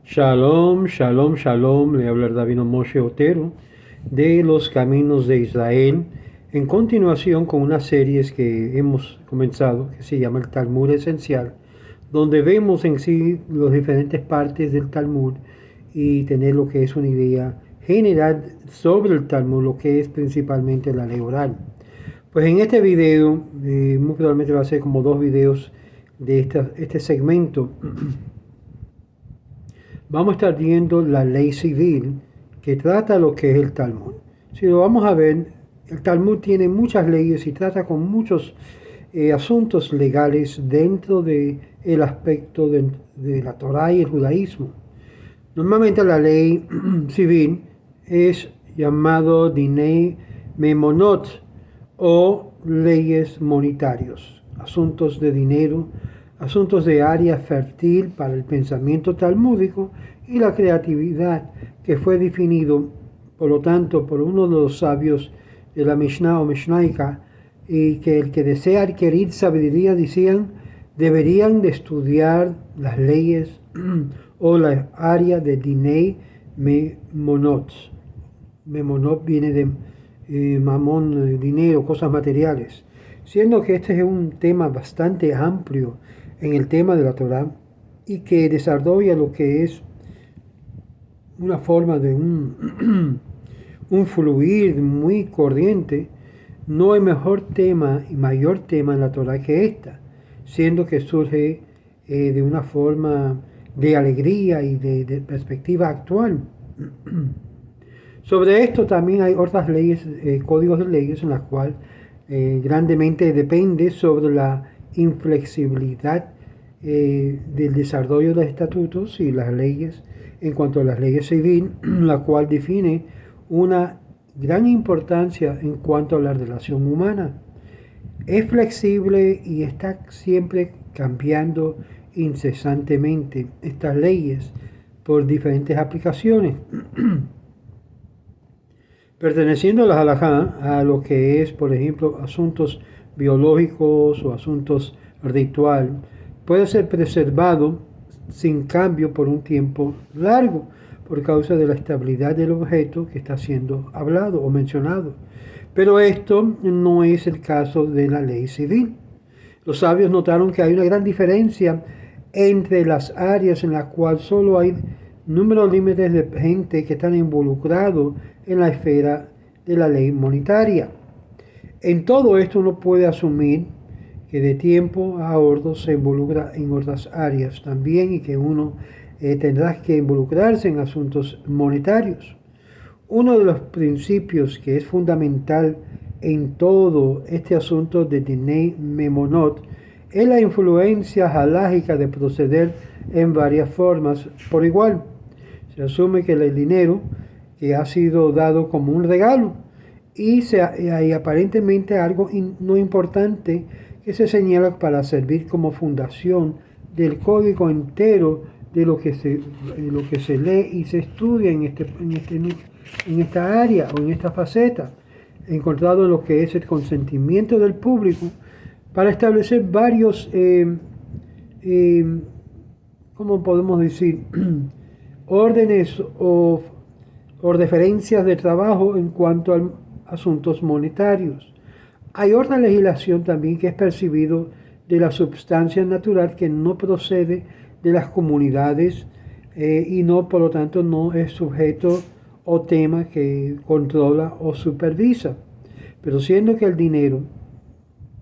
Shalom, shalom, shalom, le habla el Rabino Moshe Otero de los Caminos de Israel, en continuación con unas series que hemos comenzado, que se llama el Talmud Esencial, donde vemos en sí las diferentes partes del Talmud y tener lo que es una idea general sobre el Talmud, lo que es principalmente la ley oral. Pues en este video, muy probablemente va a ser como dos videos de este segmento. Vamos a estar viendo la ley civil que trata lo que es el Talmud. Si lo vamos a ver, el Talmud tiene muchas leyes y trata con muchos asuntos legales dentro del aspecto de la Torá y el judaísmo. Normalmente la ley civil es llamado Dinei Memonot o leyes monetarios, asuntos de dinero, asuntos de área fértil para el pensamiento talmúdico y la creatividad, que fue definido, por lo tanto, por uno de los sabios de la Mishnah o Mishnayka, y que el que desea adquirir sabiduría, decían, deberían de estudiar las leyes o la área de Dinei Memonot. Memonot viene de mamón, dinero, cosas materiales, siendo que este es un tema bastante amplio en el tema de la Torá y que desarrolla lo que es una forma de un fluir muy corriente. No hay mejor tema y mayor tema en la Torá que esta, siendo que surge de una forma de alegría y de perspectiva actual. Sobre esto también hay otras leyes, códigos de leyes en las cuales grandemente depende sobre la inflexibilidad del desarrollo de los estatutos y las leyes en cuanto a las leyes civiles, la cual define una gran importancia en cuanto a la relación humana. Es flexible y está siempre cambiando incesantemente estas leyes por diferentes aplicaciones. Perteneciendo a la halajá, a lo que es, por ejemplo, asuntos biológicos o asuntos ritual, puede ser preservado sin cambio por un tiempo largo, por causa de la estabilidad del objeto que está siendo hablado o mencionado. Pero esto no es el caso de la ley civil. Los sabios notaron que hay una gran diferencia entre las áreas en las cuales solo hay números límites de gente que están involucrados en la esfera de la ley monetaria. En todo esto uno puede asumir que de tiempo a otro se involucra en otras áreas también y que uno tendrá que involucrarse en asuntos monetarios. Uno de los principios que es fundamental en todo este asunto de Dinei Memonot es la influencia halágica de proceder en varias formas por igual. Se asume que el dinero que ha sido dado como un regalo y hay aparentemente algo no importante que se señala para servir como fundación del código entero de lo que se lee y se estudia en esta área o en esta faceta, encontrado en lo que es el consentimiento del público para establecer varios, ¿cómo podemos decir?, órdenes o deferencias de trabajo en cuanto a asuntos monetarios. Hay otra legislación también que es percibido de la sustancia natural que no procede de las comunidades y no, por lo tanto, no es sujeto o tema que controla o supervisa. Pero siendo que el dinero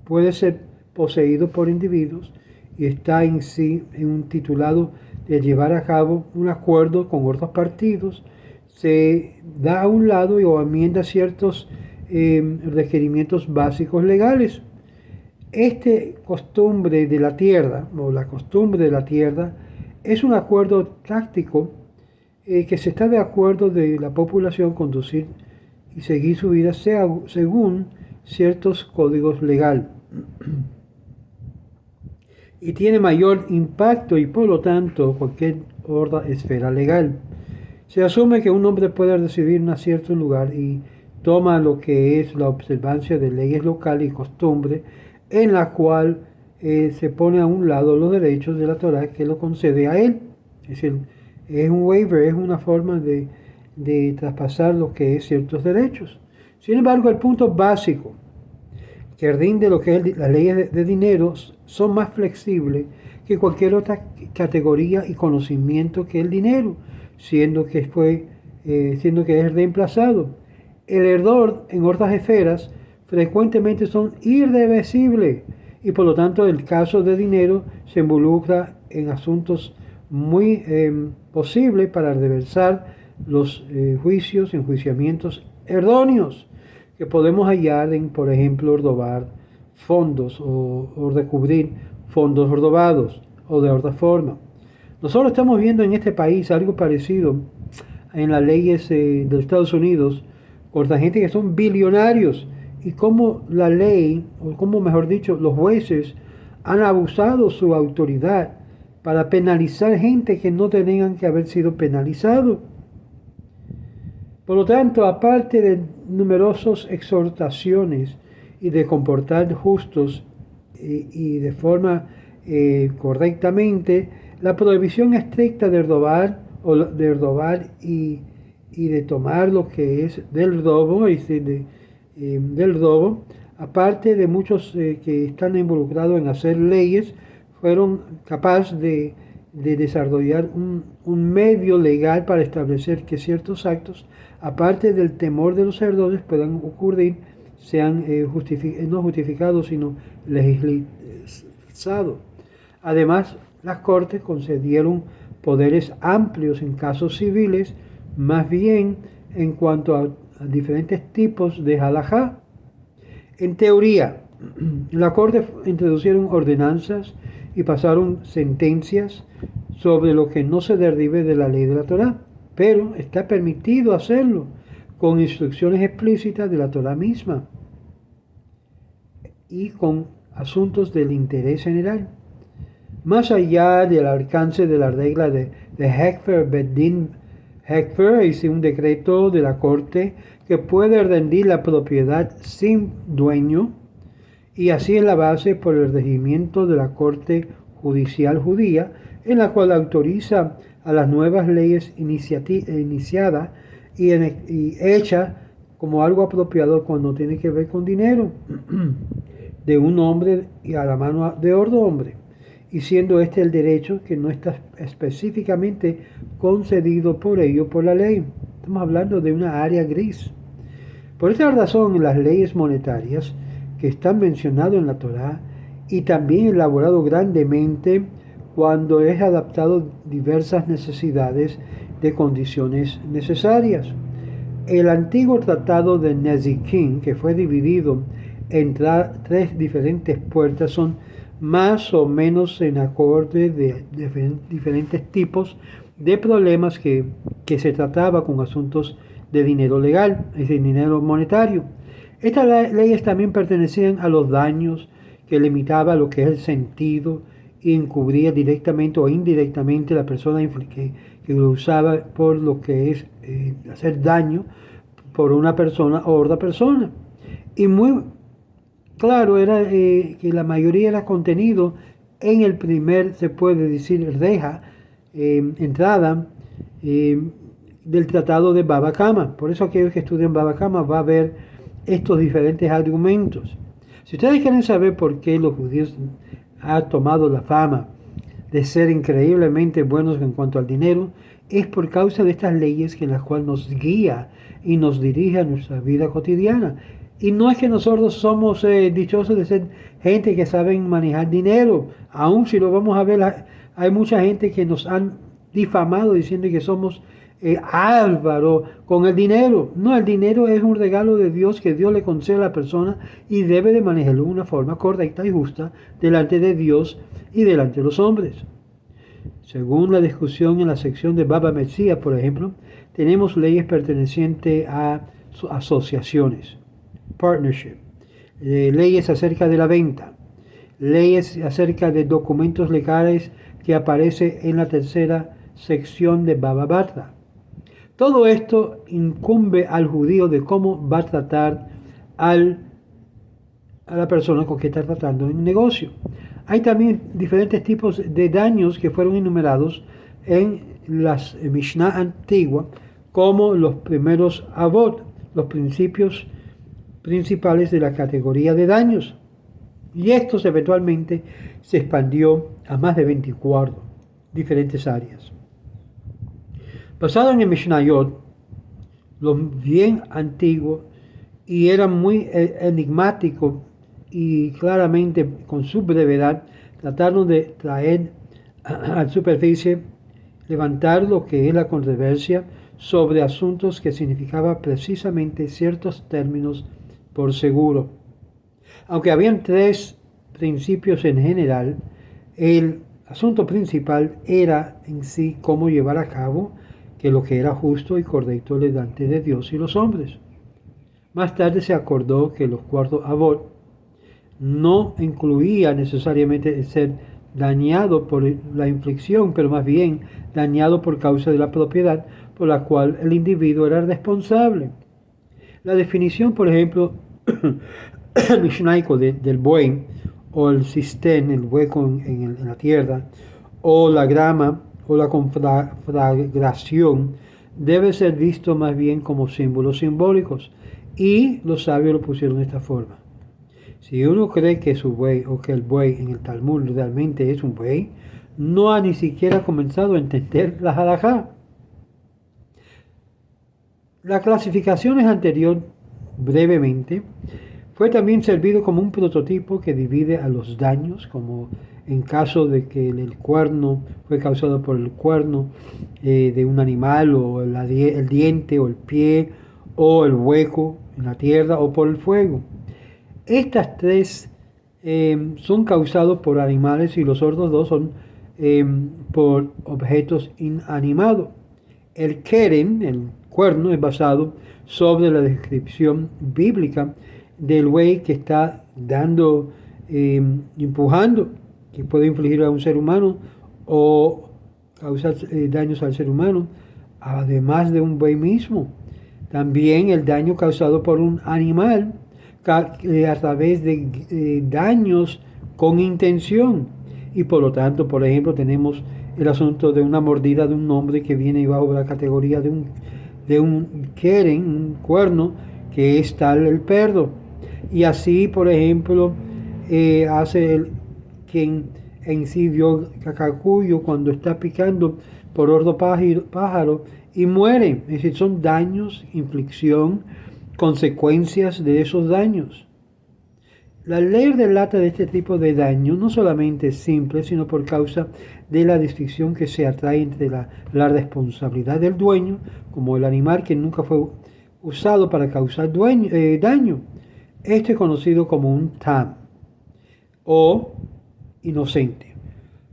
puede ser poseído por individuos y está en sí en un titulado de llevar a cabo un acuerdo con otros partidos, se da a un lado o enmienda ciertos requerimientos básicos legales. Este costumbre de la tierra, o la costumbre de la tierra, es un acuerdo táctico que se está de acuerdo de la población conducir y seguir su vida según ciertos códigos legales. Y tiene mayor impacto y por lo tanto cualquier otra esfera legal. Se asume que un hombre puede recibir en cierto lugar y toma lo que es la observancia de leyes locales y costumbres en la cual se pone a un lado los derechos de la Torá que lo concede a él. Es decir, Es un waiver, es una forma de traspasar lo que es ciertos derechos. Sin embargo, el punto básico que rinde lo que es las leyes de dinero son más flexibles que cualquier otra categoría y conocimiento que el dinero, siendo que es reemplazado. El error en otras esferas frecuentemente son irreversibles y por lo tanto el caso de dinero se involucra en asuntos muy posibles para reversar los enjuiciamientos erróneos que podemos hallar en, por ejemplo, robar fondos o recubrir fondos robados o de otra forma. Nosotros estamos viendo en este país algo parecido en las leyes de Estados Unidos contra gente que son billonarios y cómo la ley, o como mejor dicho, los jueces han abusado su autoridad para penalizar gente que no tenían que haber sido penalizados. Por lo tanto, aparte de numerosas exhortaciones y de comportar justos y de forma correctamente, la prohibición estricta de robar y de tomar lo que es del robo, aparte de muchos que están involucrados en hacer leyes, fueron capaces de desarrollar un medio legal para establecer que ciertos actos, aparte del temor de los errores, puedan ocurrir, sean no justificados, sino legislados. Además, las cortes concedieron poderes amplios en casos civiles, más bien en cuanto a diferentes tipos de halajá. En teoría, la corte introdujeron ordenanzas y pasaron sentencias sobre lo que no se derive de la ley de la Torá, pero está permitido hacerlo con instrucciones explícitas de la Torá misma y con asuntos del interés general. Más allá del alcance de la regla de Hekfer Bedin Hekfer, hice un decreto de la corte que puede rendir la propiedad sin dueño, y así es la base por el regimiento de la corte judicial judía, en la cual autoriza a las nuevas leyes iniciadas y hechas como algo apropiado cuando tiene que ver con dinero de un hombre y a la mano de otro hombre, y siendo este el derecho que no está específicamente concedido por ello por la ley. Estamos hablando de una área gris. Por esta razón, las leyes monetarias que están mencionadas en la Torá y también elaborado grandemente cuando es adaptado diversas necesidades de condiciones necesarias. El antiguo tratado de Nezikin, que fue dividido en tres diferentes puertas, son más o menos en acorde de diferentes tipos de problemas que se trataba con asuntos de dinero legal, es decir, dinero monetario. Estas leyes también pertenecían a los daños que limitaba lo que es el sentido y encubría directamente o indirectamente la persona que lo usaba por lo que es hacer daño por una persona o otra persona. Y muy claro era que la mayoría era contenido en el primer, se puede decir, reja, entrada del tratado de Baba Kama. Por eso aquellos que estudian Baba Kama va a ver estos diferentes argumentos. Si ustedes quieren saber por qué los judíos han tomado la fama de ser increíblemente buenos en cuanto al dinero, es por causa de estas leyes en las cuales nos guía y nos dirige a nuestra vida cotidiana. Y no es que nosotros somos dichosos de ser gente que saben manejar dinero. Aún si lo vamos a ver, hay mucha gente que nos han difamado diciendo que somos álvaro con el dinero. No, el dinero es un regalo de Dios que Dios le concede a la persona y debe de manejarlo de una forma correcta y justa delante de Dios y delante de los hombres. Según la discusión en la sección de Baba Metzia, por ejemplo, tenemos leyes pertenecientes a asociaciones, partnership, leyes acerca de la venta, leyes acerca de documentos legales que aparece en la tercera sección de Baba Batra. Todo esto incumbe al judío de cómo va a tratar a la persona con que está tratando en un negocio. Hay también diferentes tipos de daños que fueron enumerados en las Mishnah antiguas como los primeros avot, los principios principales de la categoría de daños. Y estos eventualmente se expandió a más de 24 diferentes áreas. Basado en el Mishnayot, los bien antiguos, y eran muy enigmáticos y claramente con su brevedad, trataron de traer a la superficie, levantar lo que es la controversia sobre asuntos que significaban precisamente ciertos términos por seguro. Aunque habían 3 principios en general, el asunto principal era en sí cómo llevar a cabo que lo que era justo y correcto delante de Dios y los hombres. Más tarde se acordó que los cuartos avot no incluía necesariamente el ser dañado por la inflicción, pero más bien dañado por causa de la propiedad por la cual el individuo era responsable. La definición, por ejemplo, mishnaico del buey, o el cistén, el hueco en la tierra, o la grama, o la conflagración, debe ser visto más bien como símbolos simbólicos, y los sabios lo pusieron de esta forma. Si uno cree que su buey o que el buey en el Talmud realmente es un buey, no ha ni siquiera comenzado a entender la halajá. La clasificación anterior, brevemente, fue también servido como un prototipo que divide a los daños, como en caso de que el cuerno fue causado por el cuerno de un animal, o el diente, o el pie, o el hueco en la tierra, o por el fuego. Estas 3 son causados por animales y los otros 2 son por objetos inanimados. El keren, el cuerno, es basado sobre la descripción bíblica del buey que está dando, empujando, que puede infligir a un ser humano o causar daños al ser humano, además de un buey mismo. También el daño causado por un animal a través de daños con intención. Y por lo tanto, por ejemplo, tenemos el asunto de una mordida de un hombre que viene bajo la categoría de un keren, un cuerno, que es tal el perro. Y así, por ejemplo, hace quien en sí vio cacacuyo cuando está picando por ordo pájaro y muere. Es decir, son daños, inflicción, consecuencias de esos daños. La ley relata de este tipo de daño no solamente es simple, sino por causa de la distinción que se atrae entre la responsabilidad del dueño, como el animal que nunca fue usado para causar daño. Este es conocido como un tam, o inocente,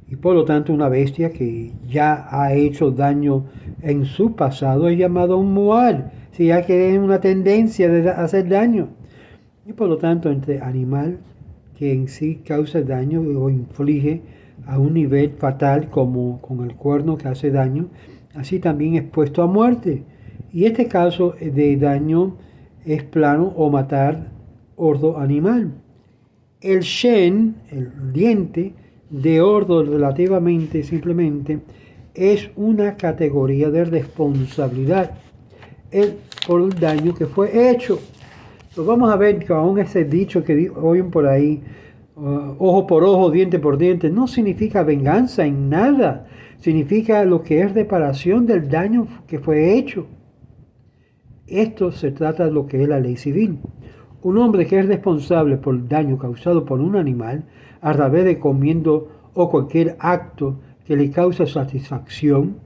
y por lo tanto una bestia que ya ha hecho daño en su pasado es llamado un mual, si ya que tiene una tendencia de hacer daño. Y por lo tanto, entre animal que en sí causa daño o inflige a un nivel fatal, como con el cuerno que hace daño, así también expuesto a muerte. Y este caso de daño es plano o matar ordo animal. El shen, el diente, de ordo relativamente simplemente, es una categoría de responsabilidad por el daño que fue hecho. Pues vamos a ver que aún ese dicho que oyen por ahí, ojo por ojo, diente por diente, no significa venganza en nada. Significa lo que es reparación del daño que fue hecho. Esto se trata de lo que es la ley civil. Un hombre que es responsable por el daño causado por un animal a través de comiendo o cualquier acto que le causa satisfacción,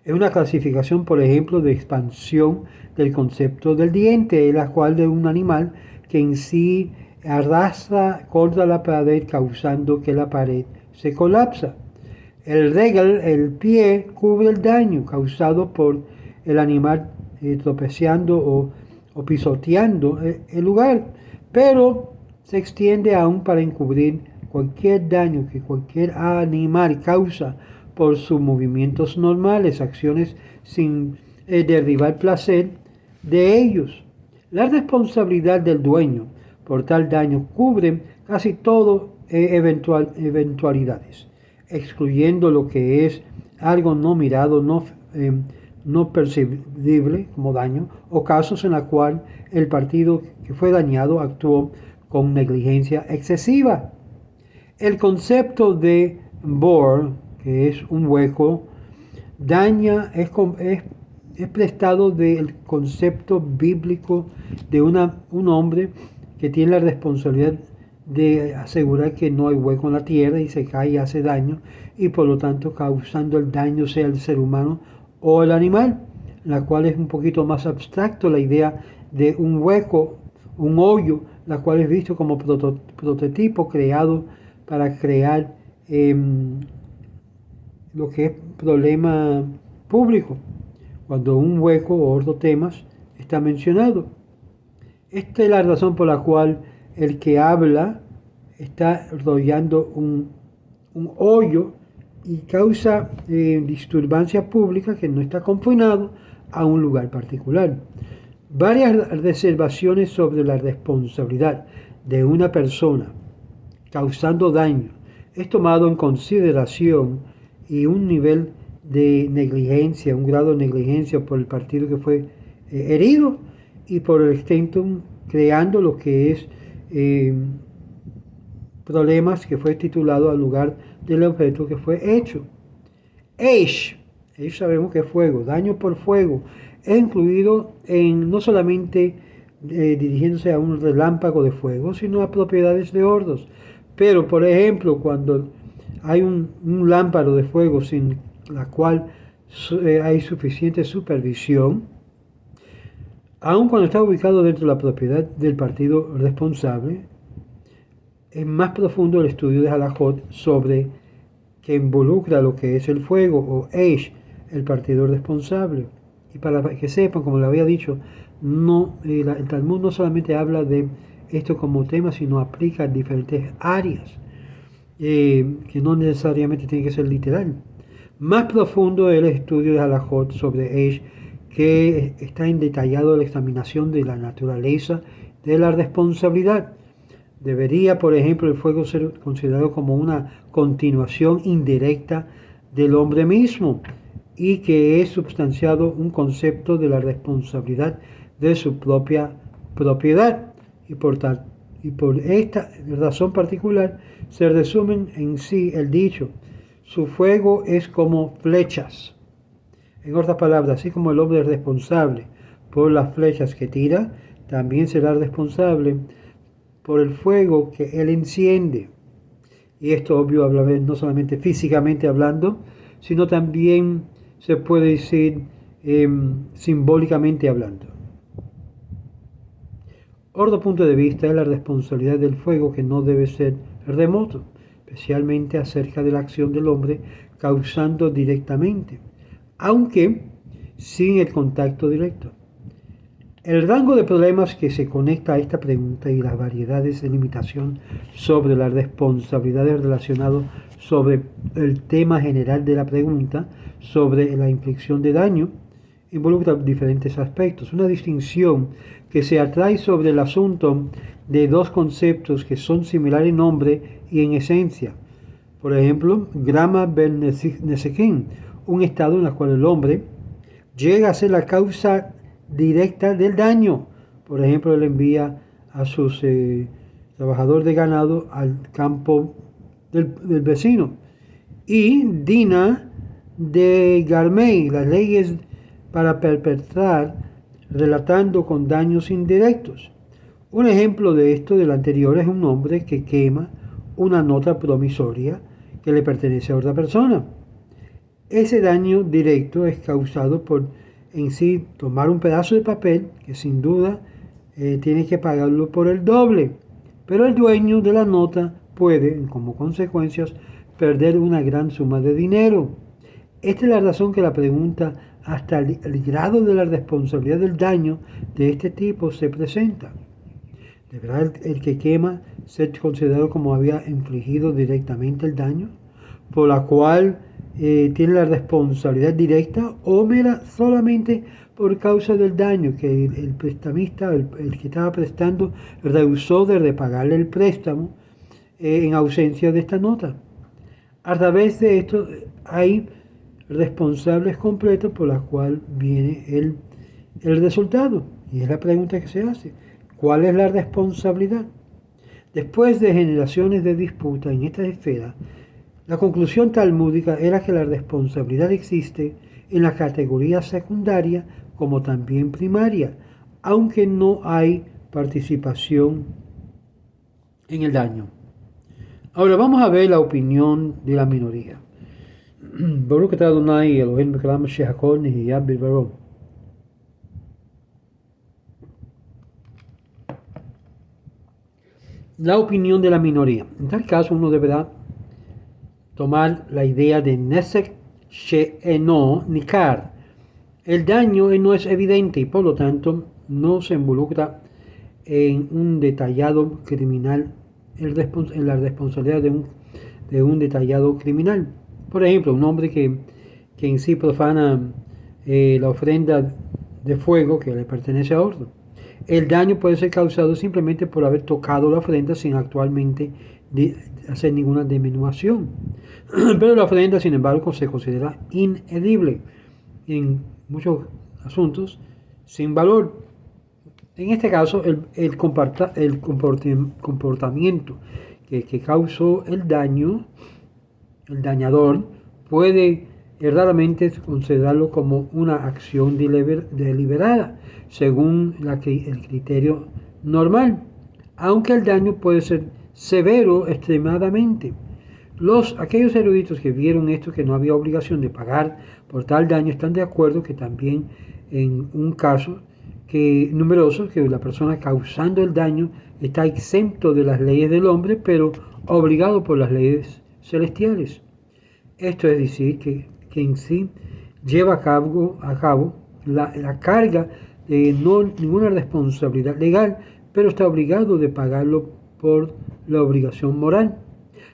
es una clasificación, por ejemplo, de expansión del concepto del diente, la cual de un animal que en sí arrastra contra la pared causando que la pared se colapsa. El regel, el pie, cubre el daño causado por el animal tropezando o pisoteando el lugar, pero se extiende aún para encubrir cualquier daño que cualquier animal causa por sus movimientos normales, acciones sin derribar placer de ellos. La responsabilidad del dueño por tal daño cubre casi todo eventualidades, excluyendo lo que es algo no mirado, no percibible como daño, o casos en los cuales el partido que fue dañado actuó con negligencia excesiva. El concepto de bore, que es un hueco, es prestado del concepto bíblico de un hombre que tiene la responsabilidad de asegurar que no hay hueco en la tierra y se cae y hace daño, y por lo tanto causando el daño sea el ser humano o el animal, la cual es un poquito más abstracto la idea de un hueco, un hoyo, la cual es visto como prototipo creado para crear lo que es problema público, cuando un hueco o ortotemas está mencionado. Esta es la razón por la cual el que habla está rodeando un hoyo y causa disturbancia pública que no está confinado a un lugar particular. Varias reservaciones sobre la responsabilidad de una persona causando daño es tomado en consideración y un nivel de negligencia, un grado de negligencia por el partido que fue herido y por el extenso creando lo que es problemas que fue titulado al lugar del objeto que fue hecho. Eish sabemos que es fuego, daño por fuego, es incluido en no solamente dirigiéndose a un relámpago de fuego, sino a propiedades de hordos. Pero, por ejemplo, cuando hay un lámparo de fuego sin la cual hay suficiente supervisión, aun cuando está ubicado dentro de la propiedad del partido responsable, es más profundo el estudio de Halajot sobre que involucra lo que es el fuego o Eish, el partido responsable. Y para que sepan, como le había dicho, el Talmud no solamente habla de esto como tema, sino aplica en diferentes áreas, que no necesariamente tiene que ser literal. Más profundo es el estudio de Halajot sobre Eish, que está en detallado la examinación de la naturaleza de la responsabilidad. Debería, por ejemplo, el fuego ser considerado como una continuación indirecta del hombre mismo y que es substanciado un concepto de la responsabilidad de su propia propiedad. Y por esta razón particular se resumen en sí el dicho: su fuego es como flechas. En otras palabras, así como el hombre es responsable por las flechas que tira, también será responsable por el fuego que él enciende. Y esto, obvio, habla no solamente físicamente hablando, sino también se puede decir simbólicamente hablando. Otro punto de vista es la responsabilidad del fuego, que no debe ser remoto, especialmente acerca de la acción del hombre causando directamente, aunque sin el contacto directo. El rango de problemas que se conecta a esta pregunta y las variedades de limitación sobre las responsabilidades relacionadas sobre el tema general de la pregunta sobre la inflicción de daño involucra diferentes aspectos. Una distinción que se atrae sobre el asunto de dos conceptos que son similares en nombre y en esencia. Por ejemplo, Grama ben Nesekim, un estado en el cual el hombre llega a ser la causa directa del daño. Por ejemplo, él envía a sus trabajadores de ganado al campo del vecino. Y Dina de Garmei, las leyes para perpetrar, relatando con daños indirectos. Un ejemplo de esto del anterior es un hombre que quema una nota promisoria que le pertenece a otra persona. Ese daño directo es causado por en sí tomar un pedazo de papel que sin duda tiene que pagarlo por el doble, pero el dueño de la nota puede, como consecuencias, perder una gran suma de dinero. Esta es la razón que la pregunta hasta el grado de la responsabilidad del daño de este tipo se presenta. ¿Deberá el que quema ser considerado como había infligido directamente el daño, por la cual tiene la responsabilidad directa, o mera solamente por causa del daño que el prestamista, el que estaba prestando, rehusó de repagarle el préstamo en ausencia de esta nota? A través de esto hay responsables completos por la cual viene el resultado. Y es la pregunta que se hace. ¿Cuál es la responsabilidad? Después de generaciones de disputa en esta esfera, la conclusión talmúdica era que la responsabilidad existe en la categoría secundaria como también primaria, aunque no hay participación en el daño. Ahora vamos a ver la opinión de la minoría. Baruch atah Adonai Eloheinu melech haolam asher hakol nihiyah bidvaro. La opinión de la minoría. En tal caso uno deberá tomar la idea de Nesek She'eno Nikar. El daño no es evidente y por lo tanto no se involucra en un detallado criminal, en la responsabilidad de un detallado criminal. Por ejemplo, un hombre que en sí profana la ofrenda de fuego que le pertenece a otro. El daño puede ser causado simplemente por haber tocado la ofrenda sin actualmente hacer ninguna diminución. Pero la ofrenda, sin embargo, se considera inedible en muchos asuntos sin valor. En este caso, el comportamiento que causó el daño, el dañador, puede erradamente considerarlo como una acción deliberada, según el criterio normal, aunque el daño puede ser severo extremadamente. Aquellos eruditos que vieron esto, que no había obligación de pagar por tal daño, están de acuerdo que también en un caso numeroso, que la persona causando el daño está exento de las leyes del hombre, pero obligado por las leyes celestiales. Esto es decir, que en sí lleva a cabo la carga de ninguna responsabilidad legal, pero está obligado de pagarlo por la obligación moral.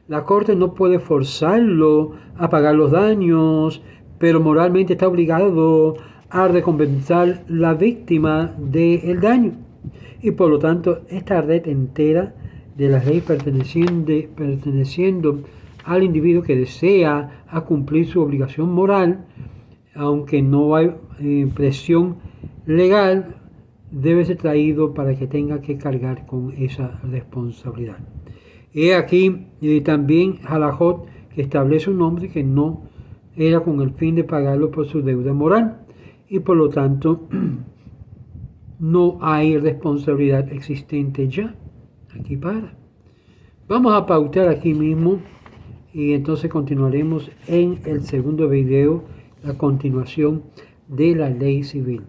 La corte no puede forzarlo a pagar los daños, pero moralmente está obligado a recompensar la víctima del daño. Y por lo tanto, esta red entera de las leyes perteneciendo al individuo que desea cumplir su obligación moral, aunque no hay presión legal, debe ser traído para que tenga que cargar con esa responsabilidad. He aquí también Halajot, que establece un hombre que no era con el fin de pagarlo por su deuda moral, y por lo tanto no hay responsabilidad existente ya. Aquí para. Vamos a pautar aquí mismo y entonces continuaremos en el segundo video, la continuación de la ley civil.